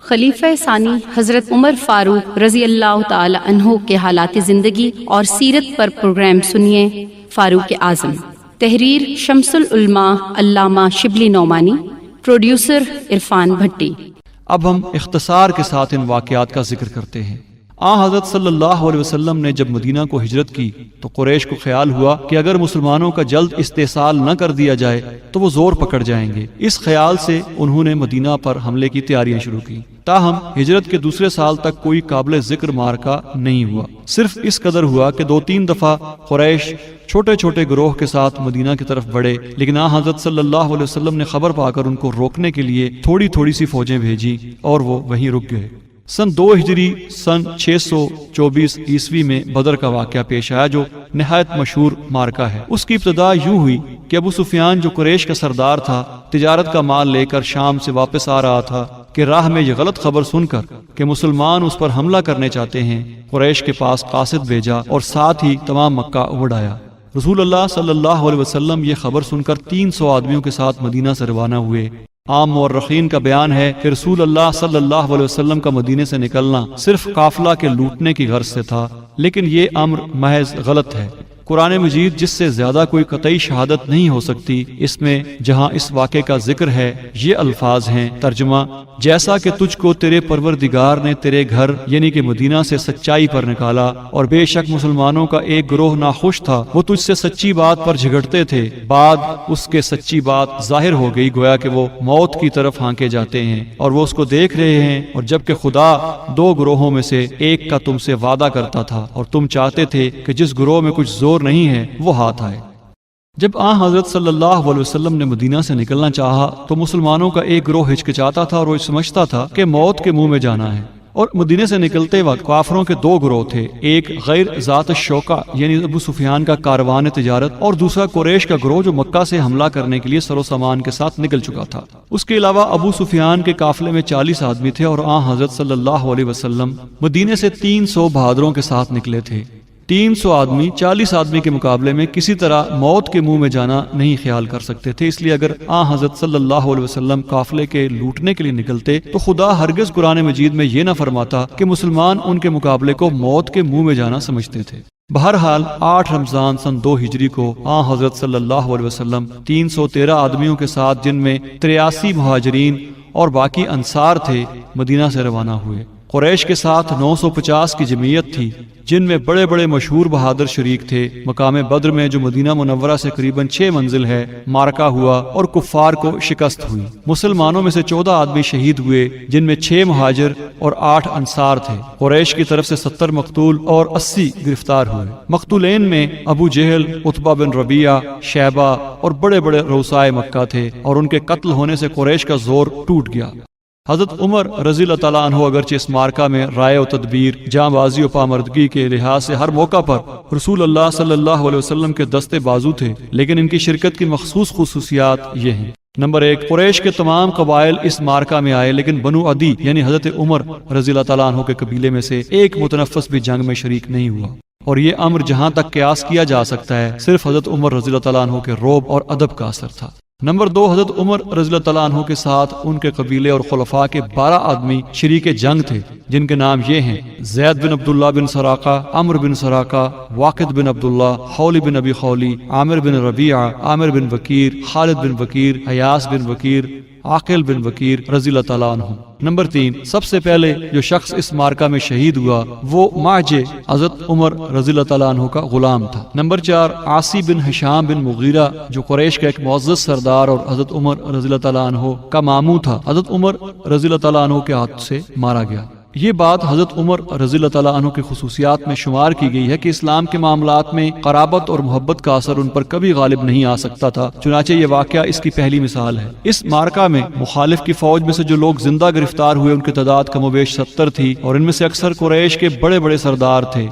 خلیفہ ثانی حضرت عمر فاروق رضی اللہ تعالی عنہ کے حالات زندگی اور سیرت پر پروگرام سنیے۔ فاروق اعظم، تحریر شمس العلماء علامہ شبلی نعمانی، پروڈیوسر عرفان بھٹی۔ اب ہم اختصار کے ساتھ ان واقعات کا ذکر کرتے ہیں۔ حضرت صلی اللہ علیہ وسلم نے جب مدینہ کو ہجرت کی تو قریش کو خیال ہوا کہ اگر مسلمانوں کا جلد استحصال نہ کر دیا جائے تو وہ زور پکڑ جائیں گے۔ اس خیال سے انہوں نے مدینہ پر حملے کی تیاریاں شروع کی۔ تاہم ہجرت کے دوسرے سال تک کوئی قابل ذکر مارکا نہیں ہوا۔ صرف اس قدر ہوا کہ 2-3 دفعہ قریش چھوٹے چھوٹے گروہ کے ساتھ مدینہ کی طرف بڑھے، لیکن حضرت صلی اللہ علیہ وسلم نے خبر پا کر ان کو روکنے کے لیے تھوڑی تھوڑی سی فوجیں بھیجی اور وہ وہیں رک گئے۔ سن 2 ہجری سن 624 عیسوی میں بدر کا واقعہ پیش آیا جو نہایت مشہور مارکا ہے۔ اس کی ابتدا یوں ہوئی کہ ابو سفیان جو قریش کا سردار تھا، تجارت کا مال لے کر شام سے واپس آ رہا تھا کہ راہ میں یہ غلط خبر سن کر کہ مسلمان اس پر حملہ کرنے چاہتے ہیں، قریش کے پاس قاصد بھیجا اور ساتھ ہی تمام مکہ اڑ آیا۔ رسول اللہ صلی اللہ علیہ وسلم یہ خبر سن کر 300 آدمیوں کے ساتھ مدینہ سے روانہ ہوئے۔ عام مورخین کا بیان ہے کہ رسول اللہ صلی اللہ علیہ وسلم کا مدینے سے نکلنا صرف قافلہ کے لوٹنے کی غرض سے تھا، لیکن یہ امر محض غلط ہے۔ قرآن مجید جس سے زیادہ کوئی قطعی شہادت نہیں ہو سکتی، اس میں جہاں اس واقعے کا ذکر ہے یہ الفاظ ہیں۔ ترجمہ: جیسا کہ تجھ کو تیرے پروردگار نے تیرے گھر یعنی کہ مدینہ سے سچائی پر نکالا، اور بے شک مسلمانوں کا ایک گروہ ناخوش تھا، وہ تجھ سے سچی بات پر جھگڑتے تھے، بعد اس کے سچی بات ظاہر ہو گئی، گویا کہ وہ موت کی طرف ہانکے جاتے ہیں اور وہ اس کو دیکھ رہے ہیں، اور جبکہ خدا 2 گروہوں میں سے ایک کا تم سے وعدہ کرتا تھا اور تم چاہتے تھے کہ جس گروہ میں کچھ زور نہیں ہے وہ ہاتھ آئے۔ جب حضرت صلی اللہ علیہ وسلم نے مدینہ سے نکلنا چاہا تو مسلمانوں کا ایک گروہ ہچکچاتا تھا اور وہ سمجھتا تھا کہ موت کے منہ میں جانا ہے، اور مدینے سے نکلتے وقت کافروں کے 2 گروہ تھے، ایک غیر ذات الشوکہ یعنی ابو سفیان کا کاروان تجارت، اور دوسرا قریش کا گروہ جو مکہ سے حملہ کرنے کے لیے سر و سامان کے ساتھ نکل چکا تھا۔ اس کے علاوہ ابو سفیان کے قافلے میں 40 آدمی تھے اور حضرت صلی اللہ علیہ وسلم مدینے سے 300 بہادروں کے ساتھ نکلے تھے۔ 300 آدمی 40 آدمی کے مقابلے میں کسی طرح موت کے منہ میں جانا نہیں خیال کر سکتے تھے، اس لیے اگر حضرت صلی اللہ علیہ وسلم قافلے کے لوٹنے کے لیے نکلتے تو خدا ہرگز قرآن مجید میں یہ نہ فرماتا کہ مسلمان ان کے مقابلے کو موت کے منہ میں جانا سمجھتے تھے۔ بہرحال 8 رمضان سن 2 ہجری کو حضرت صلی اللہ علیہ وسلم 313 آدمیوں کے ساتھ، جن میں 83 مہاجرین اور باقی انصار تھے، مدینہ سے روانہ ہوئے۔ قریش کے ساتھ 950 کی جمعیت تھی، جن میں بڑے بڑے مشہور بہادر شریک تھے۔ مقام بدر میں جو مدینہ منورہ سے قریباً 6 منزل ہے، معرکہ ہوا اور کفار کو شکست ہوئی۔ مسلمانوں میں سے 14 آدمی شہید ہوئے، جن میں 6 مہاجر اور 8 انصار تھے۔ قریش کی طرف سے 70 مقتول اور 80 گرفتار ہوئے۔ مقتولین میں ابو جہل، عتبہ بن ربیعہ، شیبہ اور بڑے بڑے رؤسائے مکہ تھے، اور ان کے قتل ہونے سے قریش کا زور ٹوٹ گیا۔ حضرت عمر رضی اللہ تعالیٰ عنہ اگرچہ اس مارکہ میں رائے و تدبیر، جاں بازی و پامردگی کے لحاظ سے ہر موقع پر رسول اللہ صلی اللہ علیہ وسلم کے دستے بازو تھے، لیکن ان کی شرکت کی مخصوص خصوصیات یہ ہیں۔ نمبر 1، قریش کے تمام قبائل اس مارکہ میں آئے، لیکن بنو عدی یعنی حضرت عمر رضی اللہ تعالیٰ عنہ کے قبیلے میں سے ایک متنفس بھی جنگ میں شریک نہیں ہوا، اور یہ امر جہاں تک قیاس کیا جا سکتا ہے صرف حضرت عمر رضی اللہ تعالیٰ عنہ کے رعب اور ادب کا اثر تھا۔ نمبر 2، حضرت عمر رضی اللہ تعالیٰ عنہ کے ساتھ ان کے قبیلے اور خلفاء کے 12 آدمی شریک جنگ تھے، جن کے نام یہ ہیں: زید بن عبداللہ بن سراقہ، عمرو بن سراقہ، واقد بن عبداللہ، خولی بن ابی خولی، عامر بن ربیعہ، عامر بن وکیر، خالد بن وکیر، حیاس بن وکیر، عاقل بن وکیر رضی اللہ تعالیٰ عنہ۔ نمبر 3، سب سے پہلے جو شخص اس مارکہ میں شہید ہوا وہ معجے حضرت عمر رضی اللہ تعالیٰ عنہ کا غلام تھا۔ نمبر 4، عاصی بن ہشام بن مغیرہ جو قریش کا ایک معزز سردار اور حضرت عمر رضی اللہ تعالیٰ عنہ کا ماموں تھا، حضرت عمر رضی اللہ تعالیٰ عنہ کے ہاتھ سے مارا گیا۔ یہ بات حضرت عمر رضی اللہ تعالیٰ عنہ کی خصوصیات میں شمار کی گئی ہے کہ اسلام کے معاملات میں قرابت اور محبت کا اثر ان پر کبھی غالب نہیں آ سکتا تھا، چنانچہ یہ واقعہ اس کی پہلی مثال ہے۔ اس مارکہ میں مخالف کی فوج میں سے جو لوگ زندہ گرفتار ہوئے ان کی تعداد کم و بیش 70 تھی، اور ان میں سے اکثر قریش کے بڑے بڑے سردار تھے،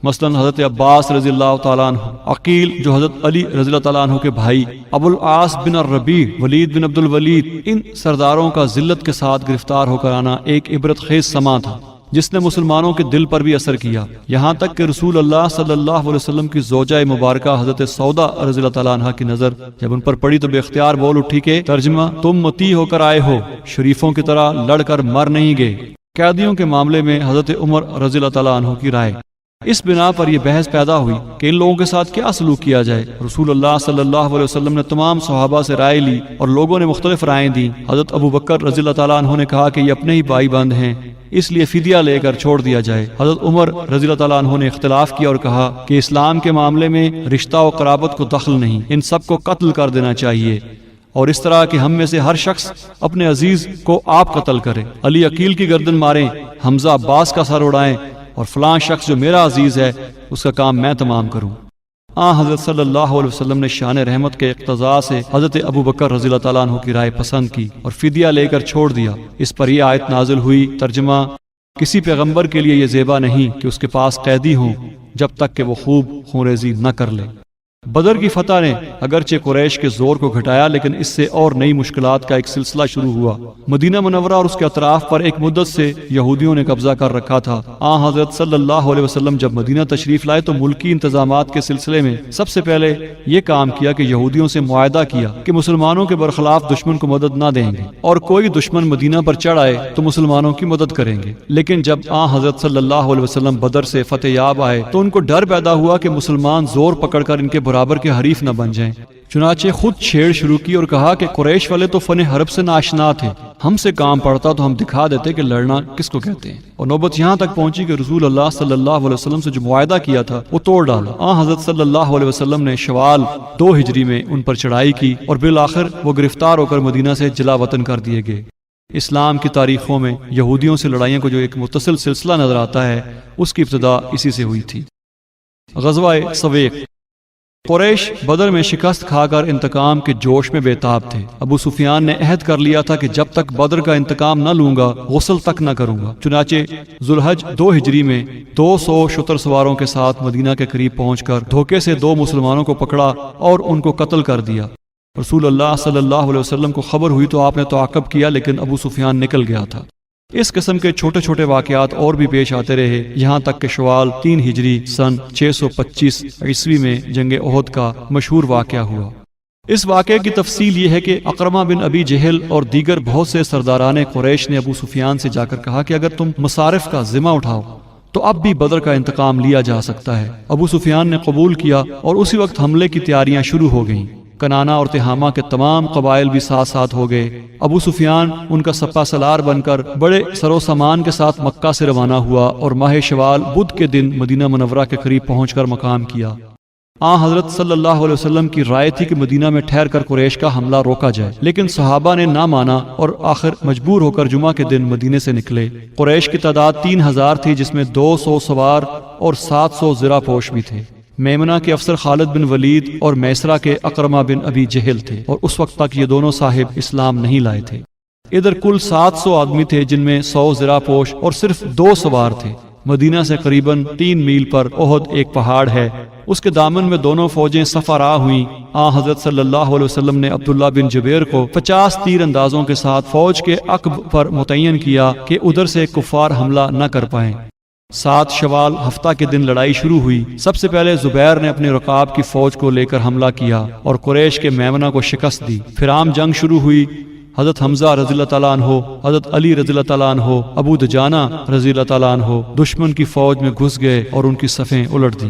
مثلا حضرت عباس رضی اللہ تعالیٰ عنہ، عقیل جو حضرت علی رضی اللہ تعالیٰ عنہ کے بھائی، ابو العاص بن الربیع، ولید بن عبد الولید۔ ان سرداروں کا ذلت کے ساتھ گرفتار ہو کر آنا ایک عبرت خیز سما تھا۔ جس نے مسلمانوں کے دل پر بھی اثر کیا، یہاں تک کہ رسول اللہ صلی اللہ علیہ وسلم کی زوجہ مبارکہ حضرت سودا رضی اللہ تعالیٰ عنہ کی نظر جب ان پر پڑی تو بے اختیار بول اٹھی کہ ترجمہ تم مطیع ہو کر آئے ہو، شریفوں کی طرح لڑ کر مر نہیں گئے۔ قیدیوں کے معاملے میں حضرت عمر رضی اللہ تعالیٰ عنہ کی رائے، اس بنا پر یہ بحث پیدا ہوئی کہ ان لوگوں کے ساتھ کیا سلوک کیا جائے۔ رسول اللہ صلی اللہ علیہ وسلم نے تمام صحابہ سے رائے لی اور لوگوں نے مختلف رائیں دیں۔ حضرت ابو بکر رضی اللہ تعالیٰ عنہ نے کہا کہ یہ اپنے ہی بھائی بند ہیں، اس لیے فدیہ لے کر چھوڑ دیا جائے۔ حضرت عمر رضی اللہ تعالیٰ عنہ نے اختلاف کیا اور کہا کہ اسلام کے معاملے میں رشتہ و قرابت کو دخل نہیں، ان سب کو قتل کر دینا چاہیے، اور اس طرح کہ ہم میں سے ہر شخص اپنے عزیز کو آپ قتل کرے، علی عقیل کی گردن ماریں، حمزہ عباس کا سر اڑائیں، اور فلاں شخص جو میرا عزیز ہے اس کا کام میں تمام کروں۔ حضرت صلی اللہ علیہ وسلم نے شان رحمت کے اقتضاء سے حضرت ابو بکر رضی اللہ تعالیٰ عنہ کی رائے پسند کی اور فدیہ لے کر چھوڑ دیا۔ اس پر یہ آیت نازل ہوئی، ترجمہ کسی پیغمبر کے لیے یہ زیبا نہیں کہ اس کے پاس قیدی ہوں جب تک کہ وہ خوب خونریزی نہ کر لے۔ بدر کی فتح نے اگرچہ قریش کے زور کو گھٹایا، لیکن اس سے اور نئی مشکلات کا ایک سلسلہ شروع ہوا۔ مدینہ منورہ اور اس کے اطراف پر ایک مدت سے یہودیوں نے قبضہ کر رکھا تھا۔ حضرت صلی اللہ علیہ وسلم جب مدینہ تشریف لائے تو ملکی انتظامات کے سلسلے میں سب سے پہلے یہ کام کیا کہ یہودیوں سے معاہدہ کیا کہ مسلمانوں کے برخلاف دشمن کو مدد نہ دیں گے، اور کوئی دشمن مدینہ پر چڑھ آئے تو مسلمانوں کی مدد کریں گے۔ لیکن جب حضرت صلی اللہ علیہ وسلم بدر سے فتح یاب آئے تو ان کو ڈر پیدا ہوا کہ مسلمان زور پکڑ کر ان کے برابر کے حریف نہ بن جائیں، چنانچہ خود چھیڑ شروع کی اور کہا کہ قریش والے تو فن حرب سے ناشنا تھے، ہم سے کام پڑتا تو ہم دکھا دیتے کہ لڑنا کس کو کہتے ہیں۔ اور نوبت یہاں تک پہنچی کہ رسول اللہ صلی اللہ علیہ وسلم سے جو معاہدہ کیا تھا وہ توڑ ڈالا۔ حضرت صلی اللہ علیہ وسلم نے شوال 2 ہجری میں ان پر چڑھائی کی اور بالآخر وہ گرفتار ہو کر مدینہ سے جلا وطن کر دیے گئے۔ اسلام کی تاریخوں میں یہودیوں سے لڑائیوں کو جو ایک متصل سلسلہ نظر آتا ہے، اس کی ابتدا اسی سے ہوئی تھی۔ غزوہ سویق۔ قریش بدر میں شکست کھا کر انتقام کے جوش میں بے تاب تھے۔ ابو سفیان نے عہد کر لیا تھا کہ جب تک بدر کا انتقام نہ لوں گا غسل تک نہ کروں گا۔ چنانچہ ذوالحج 2 ہجری میں 200 شتر سواروں کے ساتھ مدینہ کے قریب پہنچ کر دھوکے سے 2 مسلمانوں کو پکڑا اور ان کو قتل کر دیا۔ رسول اللہ صلی اللہ علیہ وسلم کو خبر ہوئی تو آپ نے تعاقب کیا، لیکن ابو سفیان نکل گیا تھا۔ اس قسم کے چھوٹے چھوٹے واقعات اور بھی پیش آتے رہے، یہاں تک کہ شوال 3 ہجری سن 625 عیسوی میں جنگ احد کا مشہور واقعہ ہوا۔ اس واقعے کی تفصیل یہ ہے کہ اکرمہ بن ابی جہل اور دیگر بہت سے سرداران قریش نے ابو سفیان سے جا کر کہا کہ اگر تم مصارف کا ذمہ اٹھاؤ تو اب بھی بدر کا انتقام لیا جا سکتا ہے۔ ابو سفیان نے قبول کیا اور اسی وقت حملے کی تیاریاں شروع ہو گئیں۔ کنانا اور تہامہ کے تمام قبائل بھی ساتھ ساتھ ہو گئے۔ ابو سفیان ان کا سپہ سالار بن کر بڑے سر و سامان کے ساتھ مکہ سے روانہ ہوا اور ماہ شوال بدھ کے دن مدینہ منورہ کے قریب پہنچ کر مقام کیا۔ حضرت صلی اللہ علیہ وسلم کی رائے تھی کہ مدینہ میں ٹھہر کر قریش کا حملہ روکا جائے، لیکن صحابہ نے نہ مانا اور آخر مجبور ہو کر جمعہ کے دن مدینے سے نکلے۔ قریش کی تعداد 3000 تھی، جس میں 200 سوار اور 700 زرہ پوش بھی تھے۔ میمنہ کے افسر خالد بن ولید اور میسرہ کے اکرمہ بن ابی جہل تھے، اور اس وقت تک یہ دونوں صاحب اسلام نہیں لائے تھے۔ ادھر کل 700 آدمی تھے، جن میں 100 زرہ پوش اور صرف 2 سوار تھے۔ مدینہ سے قریباً 3 میل پر احد ایک پہاڑ ہے، اس کے دامن میں دونوں فوجیں صف راہ ہوئیں۔ حضرت صلی اللہ علیہ وسلم نے عبداللہ بن جبیر کو 50 تیر اندازوں کے ساتھ فوج کے عقب پر متعین کیا کہ ادھر سے کفار حملہ نہ کر پائیں۔ 7 شوال ہفتہ کے دن لڑائی شروع ہوئی۔ سب سے پہلے زبیر نے اپنے رقاب کی فوج کو لے کر حملہ کیا اور قریش کے میمنہ کو شکست دی۔ پھر عام جنگ شروع ہوئی۔ حضرت حمزہ رضی اللہ تعالیٰ عنہ، حضرت علی رضی اللہ تعالیٰ عنہ، ابو دجانہ رضی اللہ تعالیٰ عنہ دشمن کی فوج میں گھس گئے اور ان کی صفیں الٹ دیں۔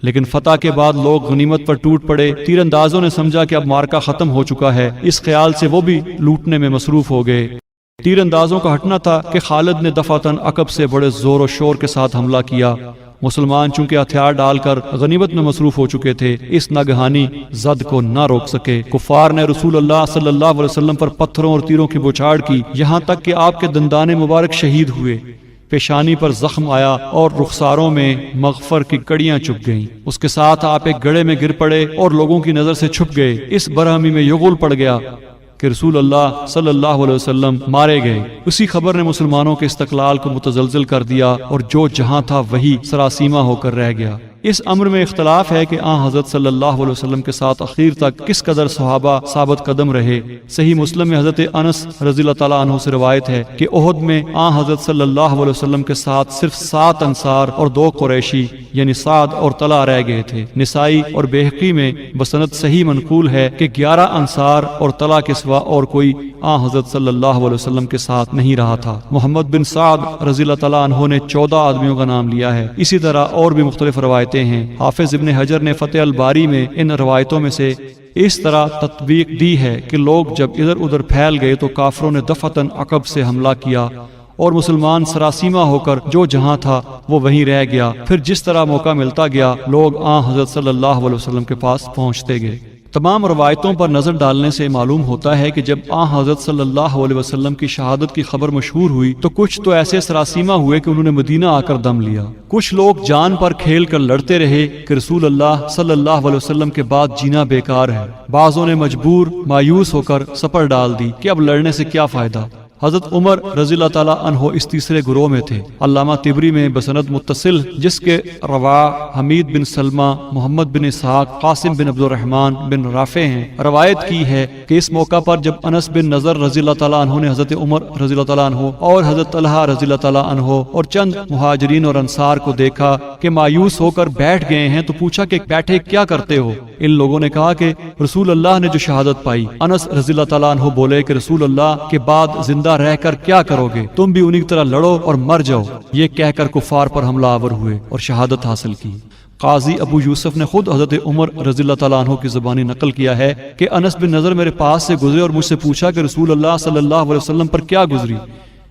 لیکن فتح کے بعد لوگ غنیمت پر ٹوٹ پڑے۔ تیر اندازوں نے سمجھا کہ اب مارکا ختم ہو چکا ہے، اس خیال سے وہ بھی لوٹنے میں مصروف ہو گئے۔ تیر اندازوں کا ہٹنا تھا کہ خالد نے دفعتاً عقب سے بڑے زور و شور کے ساتھ حملہ کیا۔ مسلمان چونکہ ہتھیار ڈال کر غنیمت میں مصروف ہو چکے تھے، اس ناگہانی زد کو نہ روک سکے۔ کفار نے رسول اللہ صلی اللہ علیہ وسلم پر پتھروں اور تیروں کی بوچھاڑ کی، یہاں تک کہ آپ کے دندان مبارک شہید ہوئے، پیشانی پر زخم آیا اور رخساروں میں مغفر کی کڑیاں چپ گئیں۔ اس کے ساتھ آپ ایک گڑھے میں گر پڑے اور لوگوں کی نظر سے چھپ گئے۔ اس برہمی میں یہ غول پڑ گیا کہ رسول اللہ صلی اللہ علیہ وسلم مارے گئے۔ اسی خبر نے مسلمانوں کے استقلال کو متزلزل کر دیا اور جو جہاں تھا وہی سراسیمہ ہو کر رہ گیا۔ اس امر میں اختلاف ہے کہ آن حضرت صلی اللہ علیہ وسلم کے ساتھ اخیر تک کس قدر صحابہ ثابت قدم رہے۔ صحیح مسلم میں حضرت انس رضی اللہ تعالیٰ عنہ سے روایت ہے کہ احد میں آن حضرت صلی اللہ علیہ وسلم کے ساتھ صرف 7 انصار اور 2 قریشی یعنی سعد اور طلحہ رہ گئے تھے۔ نسائی اور بیہقی میں بسند صحیح منقول ہے کہ 11 انصار اور طلحہ کے سوا اور کوئی آن حضرت صلی اللہ علیہ وسلم کے ساتھ نہیں رہا تھا۔ محمد بن سعد رضی اللہ تعالیٰ عنہ نے 14 آدمیوں کا نام لیا ہے۔ اسی طرح اور بھی مختلف روایتیں ہیں۔ حافظ ابن حجر نے فتح الباری میں ان روایتوں میں سے اس طرح تطبیق دی ہے کہ لوگ جب ادھر ادھر پھیل گئے تو کافروں نے دفعتاً عقب سے حملہ کیا اور مسلمان سراسیمہ ہو کر جو جہاں تھا وہ وہیں رہ گیا۔ پھر جس طرح موقع ملتا گیا لوگ آن حضرت صلی اللہ علیہ وسلم کے پاس پہنچتے گئے۔ تمام روایتوں پر نظر ڈالنے سے معلوم ہوتا ہے کہ جب آن حضرت صلی اللہ علیہ وسلم کی شہادت کی خبر مشہور ہوئی تو کچھ تو ایسے سراسیمہ ہوئے کہ انہوں نے مدینہ آ کر دم لیا۔ کچھ لوگ جان پر کھیل کر لڑتے رہے کہ رسول اللہ صلی اللہ علیہ وسلم کے بعد جینا بیکار ہے۔ بعضوں نے مجبور مایوس ہو کر سپر ڈال دی کہ اب لڑنے سے کیا فائدہ۔ حضرت عمر رضی اللہ تعالیٰ عنہ اس تیسرے گروہ میں تھے۔ علامہ طبری میں بسند متصل جس کے رواں حمید بن سلمہ، محمد بن اسحاق، قاسم بن عبد الرحمن بن رافع ہیں، روایت کی ہے کہ اس موقع پر جب انس بن نضر رضی اللہ تعالیٰ عنہ نے حضرت عمر رضی اللہ تعالیٰ عنہ اور حضرت طلحہ رضی اللہ تعالیٰ عنہ اور چند مہاجرین اور انصار کو دیکھا کہ مایوس ہو کر بیٹھ گئے ہیں تو پوچھا کہ بیٹھے کیا کرتے ہو؟ ان لوگوں نے کہا کہ رسول اللہ نے جو شہادت پائی۔ انس رضی اللہ تعالیٰ عنہ بولے کہ رسول اللہ کے بعد زندہ رہ کر کیا کرو گے؟ تم بھی انہی کی طرح لڑو اور مر جاؤ۔ یہ کہہ کر کفار پر حملہ آور ہوئے اور شہادت حاصل کی۔ قاضی ابو یوسف نے خود حضرت عمر رضی اللہ تعالیٰ عنہ کی زبانی نقل کیا ہے کہ انس بن نضر میرے پاس سے گزرے اور مجھ سے پوچھا کہ رسول اللہ صلی اللہ علیہ وسلم پر کیا گزری؟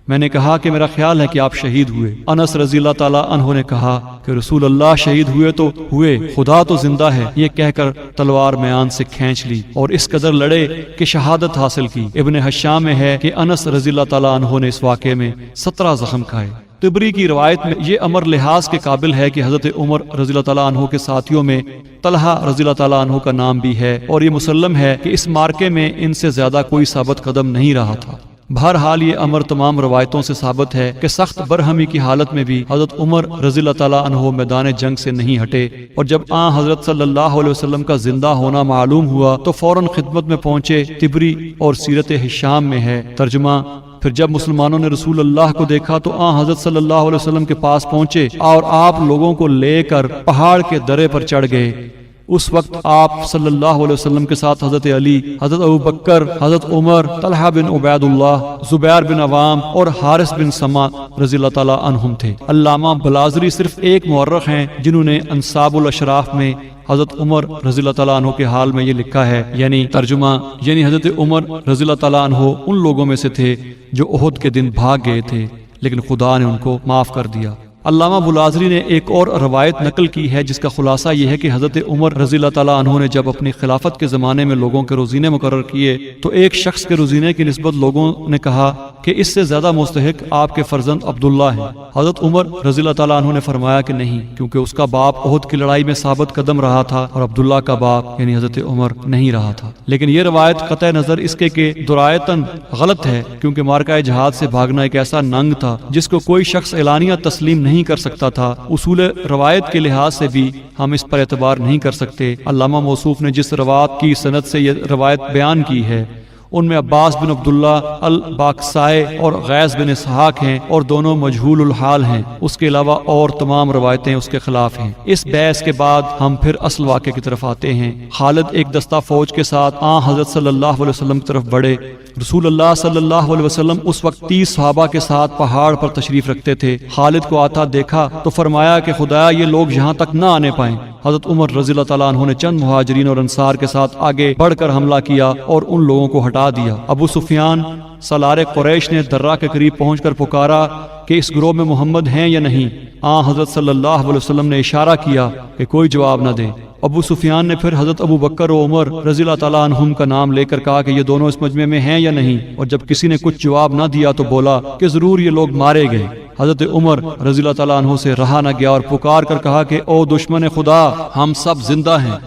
میں نے کہا کہ میرا خیال ہے کہ آپ شہید ہوئے۔ انس رضی اللہ تعالیٰ عنہ نے کہا کہ رسول اللہ شہید ہوئے تو ہوئے، خدا تو زندہ ہے۔ یہ کہہ کر تلوار میان سے کھینچ لی اور اس قدر لڑے کہ شہادت حاصل کی۔ ابن حشام میں ہے کہ انس رضی اللہ تعالیٰ عنہ نے اس واقعے میں 17 زخم کھائے۔ طبری کی روایت میں یہ امر لحاظ کے قابل ہے کہ حضرت عمر رضی اللہ تعالیٰ عنہ کے ساتھیوں میں طلحہ رضی اللہ تعالیٰ عنہ کا نام بھی ہے، اور یہ مسلم ہے کہ اس مارکے میں ان سے زیادہ کوئی ثابت قدم نہیں رہا تھا۔ بہرحال یہ امر تمام روایتوں سے ثابت ہے کہ سخت برہمی کی حالت میں بھی حضرت عمر رضی اللہ تعالیٰ عنہ میدان جنگ سے نہیں ہٹے، اور جب آن حضرت صلی اللہ علیہ وسلم کا زندہ ہونا معلوم ہوا تو فوراً خدمت میں پہنچے۔ طبری اور سیرت ہشام میں ہے ترجمہ: پھر جب مسلمانوں نے رسول اللہ کو دیکھا تو آن حضرت صلی اللہ علیہ وسلم کے پاس پہنچے اور آپ لوگوں کو لے کر پہاڑ کے درے پر چڑھ گئے۔ اس وقت آپ صلی اللہ علیہ وسلم کے ساتھ حضرت علی، حضرت ابوبکر، حضرت عمر، طلحہ بن عبید اللہ، زبیر بن عوام اور حارث بن سما رضی اللہ تعالیٰ عنہم تھے۔ علامہ بلازری صرف ایک مورخ ہیں جنہوں نے انصاب الاشراف میں حضرت عمر رضی اللہ تعالیٰ عنہ کے حال میں یہ لکھا ہے، یعنی ترجمہ حضرت عمر رضی اللہ تعالیٰ عنہ ان لوگوں میں سے تھے جو احد کے دن بھاگ گئے تھے، لیکن خدا نے ان کو معاف کر دیا۔ علامہ بلازری نے ایک اور روایت نقل کی ہے جس کا خلاصہ یہ ہے کہ حضرت عمر رضی اللہ تعالیٰ عنہ نے جب اپنی خلافت کے زمانے میں لوگوں کے روزینے مقرر کیے تو ایک شخص کے روزینے کی نسبت لوگوں نے کہا کہ اس سے زیادہ مستحق آپ کے فرزند عبداللہ ہیں۔ حضرت عمر رضی اللہ تعالیٰ عنہ نے فرمایا کہ نہیں، کیونکہ اس کا باپ احد کی لڑائی میں ثابت قدم رہا تھا اور عبداللہ کا باپ یعنی حضرت عمر نہیں رہا تھا۔ لیکن یہ روایت قطع نظر اس کے کہ درایتاً غلط ہے، کیونکہ مارکہ جہاد سے بھاگنا ایک ایسا ننگ تھا جس کو کوئی شخص اعلانیہ تسلیم نہیں کر سکتا تھا۔ اصول روایت کے لحاظ سے بھی ہم اس پر اعتبار نہیں کر سکتے۔ علامہ موصوف نے جس روایت کی سند سے یہ روایت بیان کی ہے ان میں عباس بن عبداللہ الباقسائے اور غیث بن اسحاق ہیں، اور دونوں مجہول الحال ہیں۔ اس کے علاوہ اور تمام روایتیں اس کے خلاف ہیں۔ اس بحث کے بعد ہم پھر اصل واقعے کی طرف آتے ہیں۔ خالد ایک دستہ فوج کے ساتھ آن حضرت صلی اللہ علیہ وسلم کی طرف بڑھے۔ رسول اللہ صلی اللہ علیہ وسلم اس وقت 30 صحابہ کے ساتھ پہاڑ پر تشریف رکھتے تھے۔ خالد کو آتا دیکھا تو فرمایا کہ خدایا یہ لوگ یہاں تک نہ آنے پائیں۔ حضرت عمر رضی اللہ تعالیٰ عنہ نے چند مہاجرین اور انصار کے ساتھ آگے بڑھ کر حملہ کیا اور ان لوگوں کو ہٹا دیا۔ ابو سفیان سالار قریش نے درہ کے قریب پہنچ کر پکارا کہ اس گروہ میں محمد ہیں یا نہیں۔ آن حضرت صلی اللہ علیہ وسلم نے اشارہ کیا کہ کوئی جواب نہ دے۔ ابو سفیان نے پھر حضرت ابو بکر و عمر رضی اللہ تعالیٰ عنہم کا نام لے کر کہا کہ یہ دونوں اس مجمع میں ہیں یا نہیں، اور جب کسی نے کچھ جواب نہ دیا تو بولا کہ ضرور یہ لوگ مارے گئے۔ حضرت عمر رضی اللہ تعالیٰ عنہ سے رہا نہ گیا اور پکار کر کہا کہ او دشمن خدا، ہم سب زندہ ہیں۔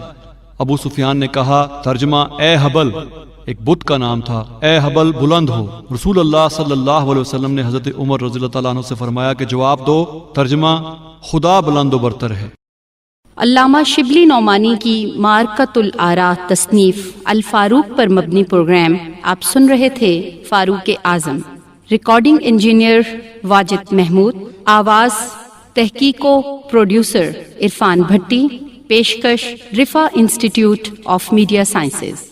ابو سفیان نے کہا ترجمہ: اے حبل، ایک بت کا نام تھا، اے حبل بلند ہو۔ رسول اللہ صلی اللہ علیہ وسلم نے حضرت عمر رضی اللہ تعالیٰ عنہ سے فرمایا کہ جواب دو۔ ترجمہ: خدا بلند و برتر ہے۔ علامہ شبلی نعمانی کی معرکۃ الآراء تصنیف الفاروق پر مبنی پروگرام آپ سن رہے تھے فاروق اعظم۔ ریکارڈنگ انجینئر واجد محمود، آواز تحقیق و پروڈیوسر عرفان بھٹی، پیشکش رفا انسٹیٹیوٹ آف میڈیا سائنسز۔